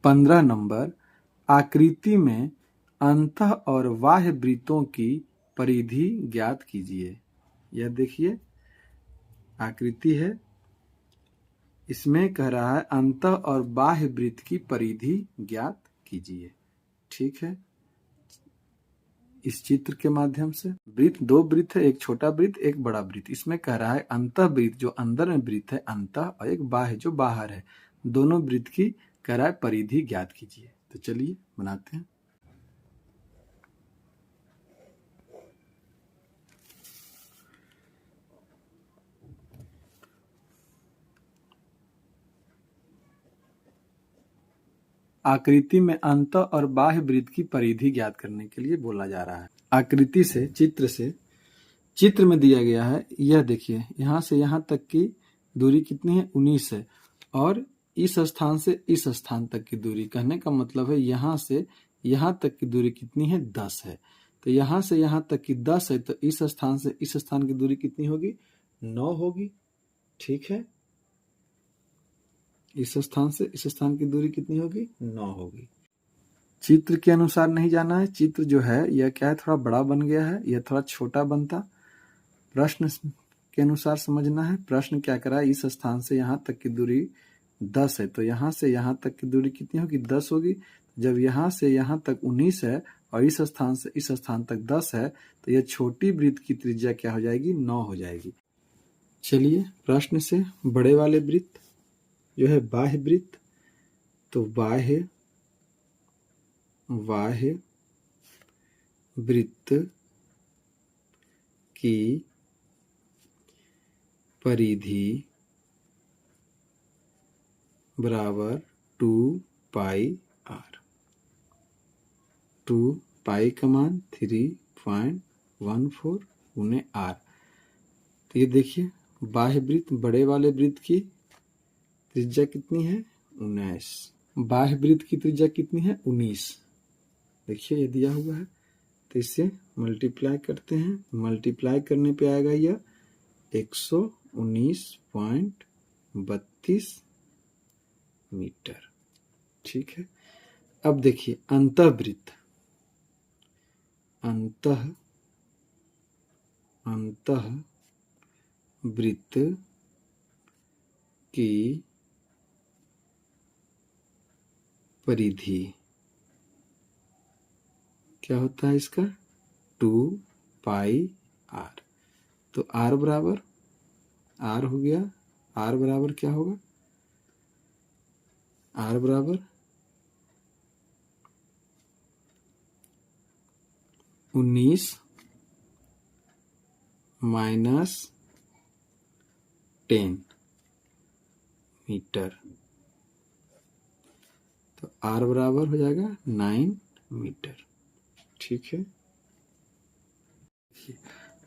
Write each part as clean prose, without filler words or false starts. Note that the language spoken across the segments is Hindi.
15 नंबर, आकृति में अंतः और बाह्य वृत्तों की परिधि ज्ञात कीजिए। यह देखिए आकृति है, इसमें कह रहा है अंतः और बाह्य वृत्त की परिधि ज्ञात कीजिए। ठीक है, इस चित्र के माध्यम से वृत्त, दो वृत्त है, एक छोटा वृत्त एक बड़ा वृत्त। इसमें कह रहा है अंतः वृत्त जो अंदर में वृत्त है अंतः, और एक बाह्य जो बाहर है, दोनों वृत्त की कह रहा है परिधि ज्ञात कीजिए। तो चलिए बनाते हैं। आकृति में अंतः और बाह्य वृत्त की परिधि ज्ञात करने के लिए बोला जा रहा है। आकृति से, चित्र में दिया गया है, यह देखिए यहाँ से यहाँ तक की दूरी कितनी है 19 है, और इस स्थान से इस स्थान तक की दूरी, कहने का मतलब है यहाँ से यहाँ तक की दूरी कितनी है 10 है। तो यहाँ से यहाँ तक की 10 है, तो इस स्थान से इस स्थान की दूरी कितनी होगी 9 होगी। ठीक है, इस स्थान से इस स्थान की दूरी कितनी होगी 9 होगी। चित्र के अनुसार नहीं जाना है, चित्र जो है यह क्या है थोड़ा बड़ा बन गया है, यह थोड़ा छोटा बनता। प्रश्न के अनुसार समझना है। प्रश्न क्या करा है, इस स्थान से यहाँ तक की दूरी 10 है, तो यहाँ से यहाँ तक की दूरी कितनी होगी 10 होगी। जब यहाँ से यहाँ तक 19 है और इस स्थान से इस स्थान तक 10 है, तो यह छोटी वृत्त की त्रिज्या क्या हो जाएगी 9 हो जाएगी। चलिए प्रश्न से बड़े वाले वृत्त जो है बाह्य वृत्त, तो बाह्य वृत्त की परिधि बराबर 2 पाई r। 2 पाई का मान 3.14 गुने r। तो ये देखिए बाह्य वृत्त, बड़े वाले वृत्त की त्रिज्या कितनी है 19, बाह्य वृत्त की त्रिज्या कितनी है 19। देखिए ये दिया हुआ है, तो इससे मल्टीप्लाई करते हैं, मल्टीप्लाई करने पे आएगा यह 119.32 मीटर। ठीक है, अब देखिए अंतःवृत्त, अंतःवृत्त की परिधि क्या होता है इसका 2 पाई r। तो r बराबर r हो गया, r बराबर क्या होगा, r बराबर 19 माइनस 10 मीटर। तो r बराबर हो जाएगा 9 मीटर। ठीक है,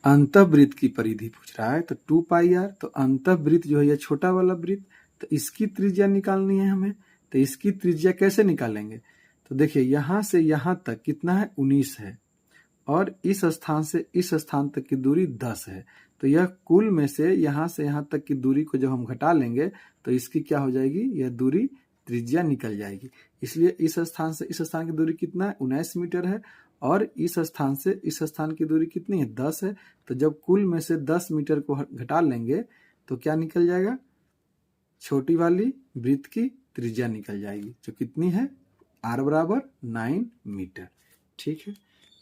अंतःवृत्त की परिधि पूछ रहा है, तो 2 पाई r। तो अंतःवृत्त जो है यह छोटा वाला वृत्त, तो इसकी त्रिज्या निकालनी है हमें। तो इसकी त्रिज्या कैसे निकालेंगे, तो देखिए यहाँ से यहाँ तक कितना है 19 है, और इस स्थान से इस स्थान तक की दूरी 10 है। तो यह कुल में से यहाँ तक की दूरी को जब हम घटा लेंगे तो इसकी क्या हो जाएगी, यह दूरी त्रिज्या निकल जाएगी। इसलिए इस स्थान से इस स्थान की दूरी कितना है 19 मीटर है, और इस स्थान से इस स्थान की दूरी कितनी है 10 है। तो जब कुल में से 10 मीटर को घटा लेंगे तो क्या निकल जाएगा, छोटी वाली वृत्त की त्रिज्या निकल जाएगी, जो कितनी है r बराबर 9 मीटर। ठीक है,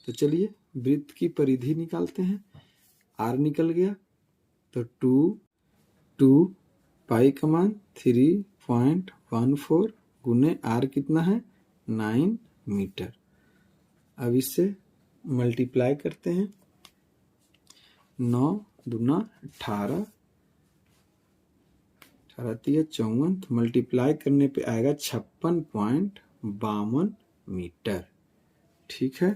तो चलिए वृत्त की परिधि निकालते हैं। r निकल गया, तो 2 पाई का मान 3.14 गुने r कितना है 9 मीटर। अब इससे मल्टीप्लाई करते हैं, 9 दूना 18, 54, मल्टीप्लाई करने पे आएगा 56.52 मीटर। ठीक है।